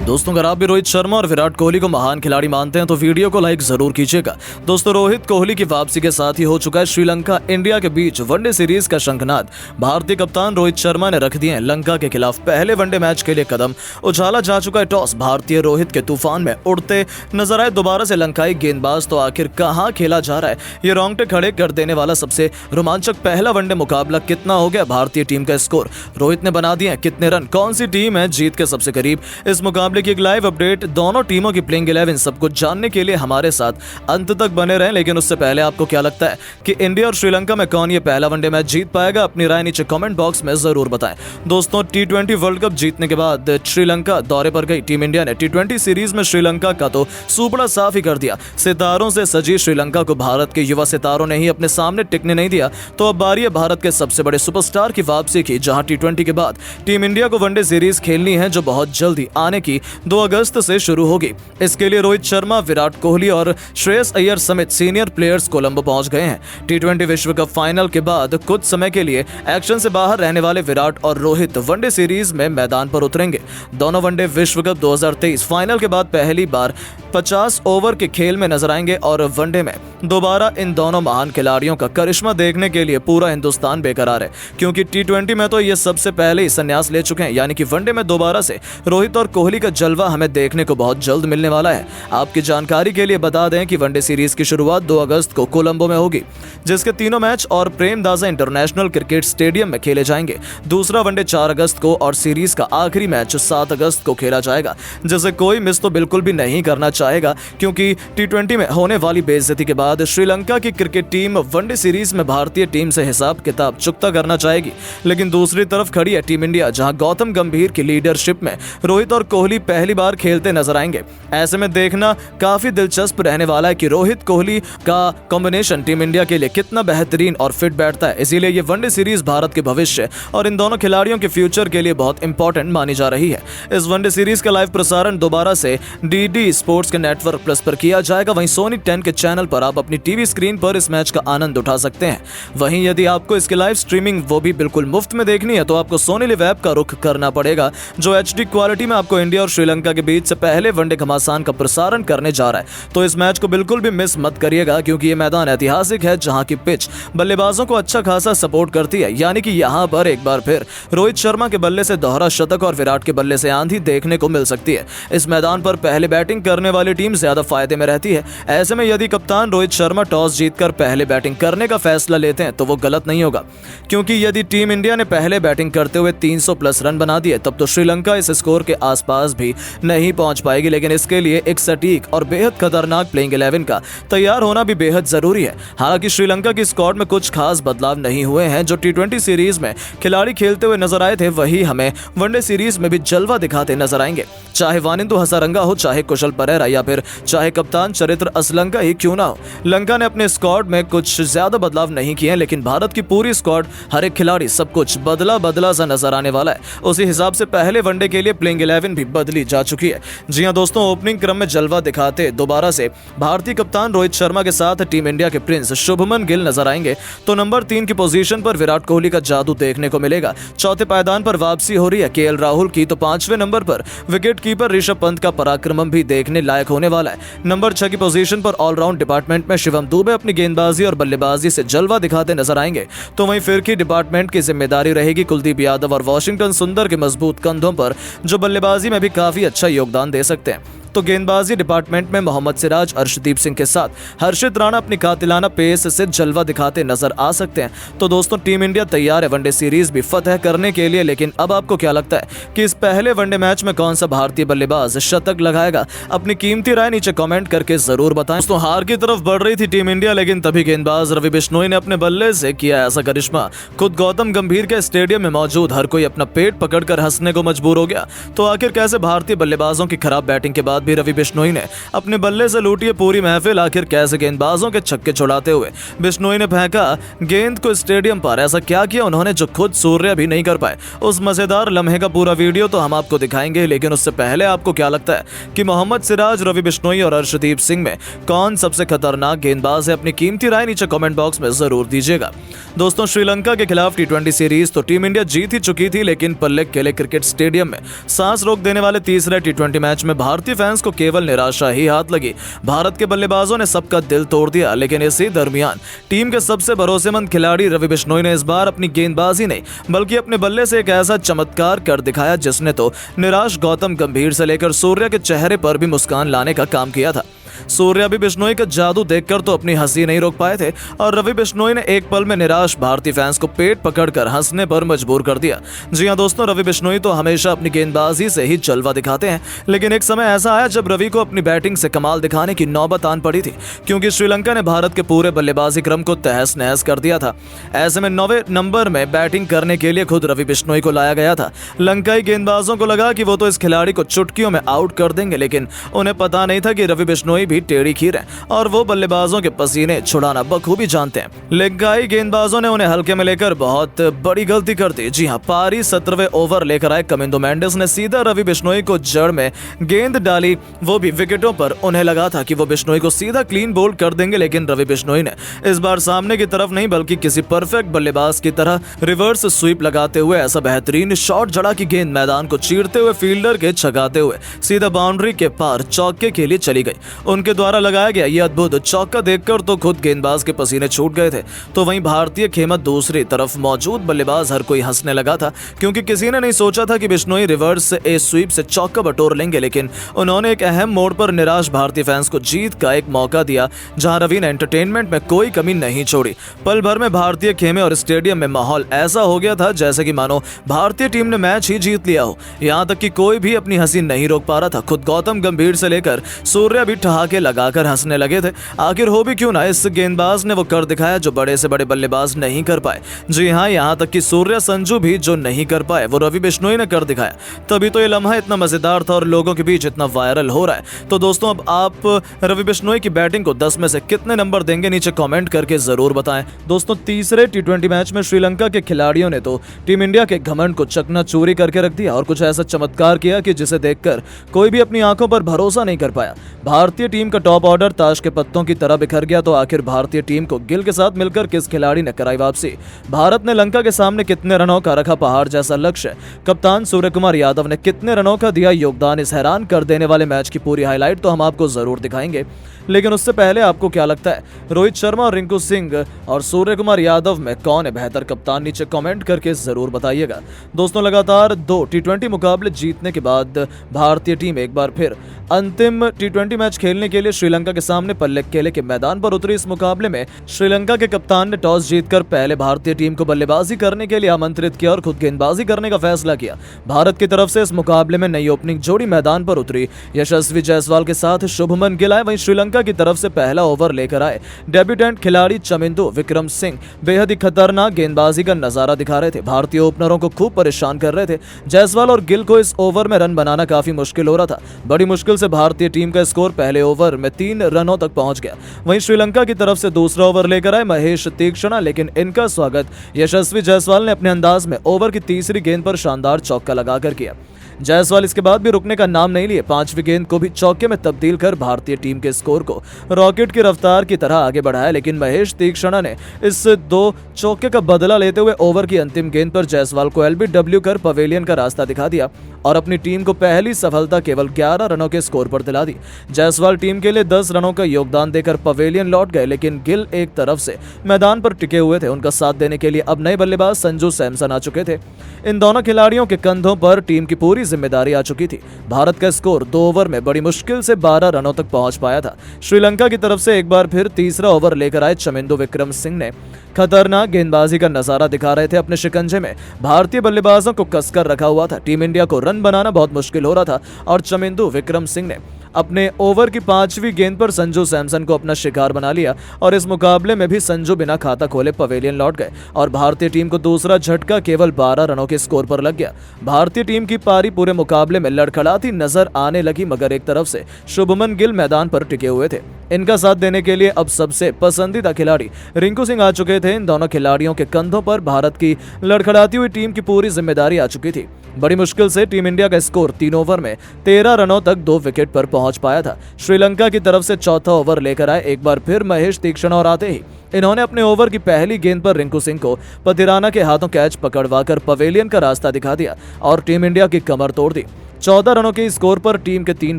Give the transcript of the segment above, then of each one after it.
दोस्तों, अगर आप भी रोहित शर्मा और विराट कोहली को महान खिलाड़ी मानते हैं तो वीडियो को लाइक जरूर कीजिएगा। दोस्तों, रोहित कोहली की वापसी के साथ ही हो चुका है श्रीलंका इंडिया के बीच वनडे सीरीज का शंखनाद। भारतीय कप्तान रोहित शर्मा ने रख दिए लंका के खिलाफ पहले वनडे मैच के लिए कदम। उछाला जा चुका है टॉस। भारतीय रोहित के तूफान में उड़ते नजर आए दोबारा से लंकाई गेंदबाज। तो आखिर कहां खेला जा रहा है? ये रोंगटे खड़े कर देने वाला सबसे रोमांचक पहला वनडे मुकाबला कितना हो गया? भारतीय टीम का स्कोर, रोहित ने बना दिए कितने रन, कौन सी टीम है जीत के सबसे करीब? इस मुकाबले की एक लाइव अपडेट, दोनों टीमों की प्लेइंग 11 सब कुछ जानने के लिए हमारे साथ अंत तक बने रहें। लेकिन उससे पहले आपको क्या लगता है कि इंडिया और श्रीलंका में कौन ये पहला वनडे मैच जीत पाएगा? अपनी राय नीचे कमेंट बॉक्स में जरूर बताएं। दोस्तों, T20 वर्ल्ड कप जीतने के बाद श्रीलंका दौरे पर गई टीम इंडिया ने T20 सीरीज में श्रीलंका का तो सुपड़ा साफ ही कर दिया। सितारों से सजी श्रीलंका को भारत के युवा सितारों ने ही अपने सामने टिकने नहीं दिया। तो अब बारी है भारत के सबसे बड़े सुपरस्टार की वापसी की, जहां T20 के बाद टीम इंडिया को वनडे सीरीज खेलनी है जो बहुत जल्दी आने की 2 अगस्त से शुरू होगी। इसके लिए रोहित शर्मा, विराट कोहली और श्रेयस अय्यर समेत सीनियर प्लेयर्स कोलंबो पहुंच गए हैं। T20 विश्व कप फाइनल के बाद कुछ समय के लिए एक्शन से बाहर रहने वाले विराट और रोहित वनडे सीरीज में मैदान पर उतरेंगे। दोनों वनडे विश्व कप 2023 फाइनल के बाद पहली बार 50 ओवर के खेल में नजर आएंगे और वनडे में दोबारा इन दोनों महान खिलाड़ियों का करिश्मा देखने के लिए पूरा हिंदुस्तान बेकरार है, क्योंकि T20 में तो ये सबसे पहले ही संन्यास ले चुके हैं। यानी कि वनडे में दोबारा से रोहित और कोहली का जलवा हमें देखने को बहुत जल्द मिलने वाला है। आपकी जानकारी के लिए बता दें कि वनडे सीरीज की शुरुआत 2 अगस्त को कोलंबो में होगी, जिसके तीनों मैच और प्रेमदासा इंटरनेशनल क्रिकेट स्टेडियम में खेले जाएंगे। दूसरा वनडे 4 अगस्त को और सीरीज का आखिरी मैच 7 अगस्त को खेला जाएगा, जिसे कोई मिस तो बिल्कुल भी नहीं करना चाहेगा, क्योंकि T20 में होने वाली बेइज्जती के बाद श्रीलंका की क्रिकेट टीम वनडे सीरीज में भारतीय टीम से हिसाब किताब चुकता करना चाहेगी। लेकिन दूसरी तरफ खड़ी है टीम इंडिया, जहां गौतम गंभीर की लीडरशिप में रोहित और कोहली पहली बार खेलते नजर आएंगे। ऐसे में देखना काफी दिलचस्प रहने वाला है कि रोहित कोहली का कॉम्बिनेशन टीम इंडिया के लिए कितना बेहतरीन और फिट बैठता है। इसीलिए ये वनडे सीरीज भारत के भविष्य और इन दोनों खिलाड़ियों के फ्यूचर के लिए बहुत इंपॉर्टेंट मानी जा रही है। इस वनडे सीरीज का लाइव प्रसारण दोबारा से DD स्पोर्ट्स के नेटवर्क प्लस पर किया जाएगा। वहीं सोनी 10 के चैनल पर आप अपनी टीवी स्क्रीन पर इस मैच का आनंद उठा सकते हैं। वहीं यदि आपको इसकी लाइव स्ट्रीमिंग वो भी बिल्कुल मुफ्त में देखनी है तो आपको सोनी लिव ऐप का रुख करना पड़ेगा, जो HD क्वालिटी में आपको इंडिया और श्रीलंका के बीच से पहले वनडे घमासान का प्रसारण करने जा रहा है। तो इस मैच को बिल्कुल भी मिस मत करिएगा, क्योंकि ये मैदान ऐतिहासिक है, जहां की पिच बल्लेबाजों को अच्छा खासा सपोर्ट करती है। यानी कि यहां पर एक बार फिर रोहित शर्मा के बल्ले से दोहरा शतक और विराट के बल्ले से आंधी देखने को मिल सकती है। इस मैदान पर पहले बैटिंग करने वाली टीम ज्यादा फायदे में रहती है। ऐसे में यदि कप्तान रोहित शर्मा टॉस जीतकर पहले बैटिंग करने का फैसला लेते हैं तो वो गलत नहीं होगा, क्योंकि यदि टीम इंडिया ने पहले बैटिंग करते हुए 300 प्लस रन बना दिए तब तो श्रीलंका इस स्कोर के आसपास भी नहीं पहुंच पाएगी। लेकिन इसके लिए एक सटीक और बेहद खतरनाक प्लेइंग 11 का तैयार होना भी बेहद जरूरी है। हालांकि श्रीलंका की स्क्वाड में कुछ खास बदलाव नहीं हुए हैं। जो T20 सीरीज में खिलाड़ी खेलते हुए नजर आए थे वही हमें वनडे सीरीज में भी जलवा दिखाते नजर आएंगे। चाहे वानिंदु हसारंगा हो, चाहे कुशल परेरा, या फिर चाहे कप्तान चरित्र असलंका ही क्यों ना हो, लंका ने अपने स्क्वाड में कुछ ज्यादा बदलाव नहीं किए। लेकिन भारत की पूरी स्क्वाड, हर एक खिलाड़ी, सब कुछ बदला सा नजर आने वाला है। उसी हिसाब से पहले वनडे के लिए प्लेइंग 11 भी बदली जा चुकी है। जी हां दोस्तों, ओपनिंग क्रम में जलवा दिखाते दोबारा से भारतीय कप्तान रोहित शर्मा के साथ टीम इंडिया के प्रिंस शुभमन गिल नजर आएंगे। तो नंबर 3 की पोजीशन पर विराट कोहली का जादू देखने को मिलेगा। चौथे पायदान पर वापसी हो रही है KL राहुल की। तो 5वें नंबर पर विकेट कीपर ऋषभ पंत का पराक्रम भी देखने लायक होने वाला है। नंबर 6 की पोजीशन पर ऑलराउंड डिपार्टमेंट में शिवम दुबे अपनी गेंदबाजी और बल्लेबाजी से जलवा दिखाते नजर आएंगे। तो वहीं फिरकी डिपार्टमेंट की जिम्मेदारी रहेगी कुलदीप यादव और वॉशिंगटन सुंदर के मजबूत कंधों पर, जो बल्लेबाजी में भी काफी अच्छा योगदान दे सकते हैं। तो गेंदबाजी डिपार्टमेंट में मोहम्मद सिराज, अर्शदीप सिंह के साथ हर्षित राणा अपनी कातिलाना पेस से जलवा दिखाते नजर आ सकते हैं। तो दोस्तों, टीम इंडिया तैयार है वनडे सीरीज भी फतह करने के लिए। लेकिन अब आपको क्या लगता है कि इस पहले वनडे मैच में कौन सा भारतीय बल्लेबाज शतक लगाएगा? अपनी कीमती राय नीचे कमेंट करके जरूर बताएं। दोस्तों, हार की तरफ बढ़ रही थी टीम इंडिया, लेकिन तभी गेंदबाज रवि बिश्नोई ने अपने बल्ले से किया ऐसा करिश्मा। खुद गौतम गंभीर के स्टेडियम में मौजूद हर कोई अपना पेट पकड़कर हंसने को मजबूर हो गया। तो आखिर कैसे भारतीय बल्लेबाजों की खराब बैटिंग के बाद बाद भी रवि बिश्नोई ने अपने बल्ले से लूटी है पूरी महफिल। आखिर कैसे गेंदबाजों के छक्के छुड़ाते हुए बिश्नोई ने फेंका गेंद को स्टेडियम पर, ऐसा क्या किया उन्होंने जो खुद सूर्या भी नहीं कर पाए। उस मजेदार लम्हे का पूरा वीडियो तो हम आपको दिखाएंगे, लेकिन उससे पहले आपको क्या लगता है कि मोहम्मद सिराज, रवि बिश्नोई और अर्शदीप सिंह में कौन सबसे खतरनाक गेंदबाज है? अपनी कीमती राय नीचे कमेंट बॉक्स में जरूर दीजिएगा। दोस्तों, श्रीलंका के खिलाफ टी20 सीरीज तो टीम इंडिया जीत ही चुकी थी, लेकिन पल्लेक केले क्रिकेट स्टेडियम में सांस रोक देने वाले तीसरे टी20 मैच में भारतीय फैंस को केवल निराशा ही हाथ लगी। भारत के बल्लेबाजों ने सबका दिल तोड़ दिया, लेकिन इसी दरमियान टीम के सबसे भरोसेमंद खिलाड़ी रवि बिश्नोई ने इस बार अपनी गेंदबाजी नहीं बल्कि अपने बल्ले से एक ऐसा चमत्कार कर दिखाया जिसने तो निराश गौतम गंभीर से लेकर सूर्या के चेहरे पर भी मुस्कान लाने का काम किया था। सूर्या भी बिश्नोई का जादू देखकर तो अपनी हंसी नहीं रोक पाए थे और रवि बिश्नोई ने एक पल में निराश भारतीय फैंस को पेट पकड़कर हंसने पर मजबूर कर दिया। जी हां दोस्तों, रवि बिश्नोई तो हमेशा अपनी गेंदबाजी से ही जलवा दिखाते हैं, लेकिन एक समय ऐसा आया जब रवि को अपनी बैटिंग से कमाल दिखाने की नौबत आन पड़ी थी, क्योंकि श्रीलंका ने भारत के पूरे बल्लेबाजी क्रम को तहस नहस कर दिया था। ऐसे में 9वें नंबर में बैटिंग करने के लिए खुद रवि बिश्नोई को लाया गया था। लंकाई गेंदबाजों को लगा कि वो तो इस खिलाड़ी को चुटकियों में आउट कर देंगे, लेकिन उन्हें पता नहीं था कि रवि बिश्नोई भी टेढ़ी खीर है और वो बल्लेबाजों के पसीने छुड़ाना बखूबी जानते हैं। लंकाई गेंदबाजों ने उन्हें हल्के में लेकर बहुत बड़ी गलती कर दी। जी हां, पारी 17वें ओवर लेकर आए कमिंदो मेंडिस ने सीधा रवि बिश्नोई को जड़ में गेंद डाली, वो भी विकेटों पर। उन्हें लगा था कि वो बिश्नोई को सीधा क्लीन बोल्ड कर देंगे, लेकिन रवि बिश्नोई ने इस बार सामने की तरफ नहीं बल्कि किसी परफेक्ट बल्लेबाज की तरह रिवर्स स्वीप लगाते हुए ऐसा बेहतरीन शॉट जड़ा कि गेंद मैदान को चीरते हुए फील्डर के छगाते हुए सीधा बाउंड्री के पार चौके के लिए चली गई। उनके द्वारा लगाया गया यह अद्भुत चौका देखकर तो खुद गेंदबाज के पसीने छूट गए थे। तो वहीं भारतीय खेमत दूसरी तरफ मौजूद बल्लेबाज हर कोई हंसने लगा था, क्योंकि किसी ने नहीं सोचा था कि बिश्नोई रिवर्स से ए स्वीप से चौका बटोर लेंगे, लेकिन उन्होंने एक अहम मोड़ पर निराश भारतीय फैंस को जीत का एक मौका दिया, जहां रवि ने एंटरटेनमेंट में कोई कमी नहीं छोड़ी। पल भर में भारतीय खेमे और स्टेडियम में माहौल ऐसा हो गया था जैसे कि मानो भारतीय टीम ने मैच ही जीत लिया हो। यहां तक कि कोई भी अपनी हंसी नहीं रोक पा रहा था। खुद गौतम गंभीर से लेकर सूर्या भी ठहाके लगाकर हंसने लगे थे। आखिर हो भी क्यों ना, इस गेंदबाज ने वो कर दिखाया जो बड़े से बड़े बल्लेबाज नहीं कर पाए। जी हां, यहां तक कि सूर्या संजू भी जो नहीं कर पाए वो रवि बिश्नोई ने कर दिखाया। तभी तो ये लम्हा इतना मजेदार था और लोगों के बीच इतना वायरल हो रहा है। तो दोस्तों, अब आप रवि बिश्नोई की बैटिंग को 10 में से कितने नंबर देंगे? नीचे कमेंट करके जरूर बताएं। दोस्तों, तीसरे टी20 मैच में श्रीलंका के खिलाड़ियों ने तो टीम इंडिया के घमंड को चकनाचूरी करके रख दिया और कुछ ऐसा चमत्कार किया कि जिसे देखकर कोई भी अपनी आंखों पर भरोसा नहीं कर पाया। भारतीय टीम का टॉप ऑर्डर ताश के पत्तों की तरह बिखर गया। तो आखिर भारतीय टीम को गिल के साथ मिलकर किस खिलाड़ी ने कराई वापसी? भारत ने लंका के सामने कितने रनों का रखा पहाड़ जैसा लक्ष्य? कप्तान सूर्यकुमार यादव ने कितने रनों का दिया योगदान? इस हैरान कर देने वाले मैच की पूरी हाईलाइट तो हम आपको जरूर दिखाएंगे, लेकिन उससे पहले आपको क्या लगता है, रोहित शर्मा और रिंकू सिंह और सूर्यकुमार यादव में कौन है बेहतर कप्तान? नीचे कमेंट करके जरूर बताइएगा। दोस्तों, लगातार 2 टी20 मुकाबले जीतने के बाद भारतीय टीम एक बार फिर अंतिम टी20 मैच खेलने के लिए श्रीलंका के सामने पल्लेक केले के मैदान पर उतरी। इस मुकाबले में श्रीलंका के कप्तान ने टॉस जीतकर पहले भारतीय टीम को बल्लेबाजी करने के लिए आमंत्रित किया और खुद गेंदबाजी करने का फैसला किया। भारत की तरफ से इस मुकाबले में नई ओपनिंग जोड़ी मैदान पर उतरी। यशस्वी जायसवाल के साथ शुभमन गिल आए। वहीं श्रीलंका की तरफ से पहला ओवर लेकर आए डेब्यूटेंट खिलाड़ी चमिंदू विक्रम सिंह बेहद ही खतरनाक गेंदबाजी का नजारा दिखा रहे थे। भारतीय ओपनरों को खूब परेशान कर रहे थे। जायसवाल और गिल को इस ओवर में रन बनाना काफी मुश्किल हो रहा था। बड़ी मुश्किल से भारतीय टीम का स्कोर पहले ओवर में 3 रनों तक पहुंच गया। वहीं श्रीलंका की तरफ से दूसरा ओवर लेकर आए महेश तीक्ष्णा, लेकिन इनका स्वागत यशस्वी जायसवाल ने अपने अंदाज में ओवर की तीसरी गेंद पर शानदार चौका लगाकर किया। जायसवाल इसके बाद भी रुकने का नाम नहीं लिए। 5वीं गेंद को भी चौके में तब्दील कर भारतीय टीम के स्कोर को रॉकेट की रफ्तार की तरह आगे बढ़ाया, लेकिन महेश तीक्ष्णा ने इस 2 चौके का बदला लेते हुए ओवर की अंतिम गेंद पर जायसवाल को एलबीडब्ल्यू कर पवेलियन का रास्ता दिखा दिया और अपनी टीम को पहली सफलता केवल 11 रनों के स्कोर पर दिला दी। जायसवाल टीम के लिए 10 रनों का योगदान देकर पवेलियन लौट गए, लेकिन गिल एक तरफ से मैदान पर टिके हुए थे। उनका साथ देने के लिए अब नए बल्लेबाज संजू सैमसन आ चुके थे। इन दोनों खिलाड़ियों के कंधों पर टीम की पूरी जिम्मेदारी आ चुकी थी। भारत का स्कोर 2 ओवर में बड़ी मुश्किल से 12 रनों तक पहुंच पाया था। श्रीलंका की तरफ से एक बार फिर तीसरा ओवर लेकर आए चमिंदू विक्रम सिंह ने खतरनाक गेंदबाजी का नजारा दिखा रहे थे। अपने शिकंजे में भारतीय बल्लेबाजों को कसकर रखा हुआ था। टीम इंडिया को रन बनाना बहुत मुश्किल हो रहा था और चमिंदू विक्रम सिंह ने अपने ओवर की 5वीं गेंद पर संजू सैमसन को अपना शिकार बना लिया और इस मुकाबले में भी संजू बिना खाता खोले पवेलियन लौट गए और भारतीय टीम को दूसरा झटका केवल 12 रनों के स्कोर पर लग गया। भारतीय टीम की पारी पूरे मुकाबले में लड़खड़ाती नजर आने लगी, मगर एक तरफ से शुभमन गिल मैदान पर टिके हुए थे। इनका साथ देने के लिए अब सबसे पसंदीदा खिलाड़ी रिंकू सिंह आ चुके थे। इन दोनों खिलाड़ियों के कंधों पर भारत की लड़खड़ाती हुई टीम की पूरी जिम्मेदारी आ चुकी थी। बड़ी मुश्किल से टीम इंडिया का स्कोर 3 ओवर में 13 रनों तक 2 विकेट पर पहुंच पाया था। श्रीलंका की तरफ से चौथा ओवर लेकर आए एक बार फिर महेश तीक्ष्ण और आते ही इन्होंने अपने ओवर की पहली गेंद पर रिंकू सिंह को पथिराना के हाथों कैच पकड़वाकर पवेलियन का रास्ता दिखा दिया और टीम इंडिया की कमर तोड़ दी। 14 रनों के स्कोर पर टीम के 3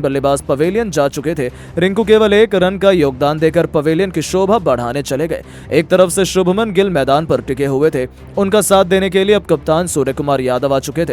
बल्लेबाज पवेलियन जा चुके थे। रिंकू केवल 1 रन का योगदान देकर पवेलियन की शोभा बढ़ाने चले गए। एक तरफ से शुभमन गिल मैदान पर टिके हुए थे, उनका साथ देने के लिए अब कप्तान सूर्य कुमार यादव आ चुके थे।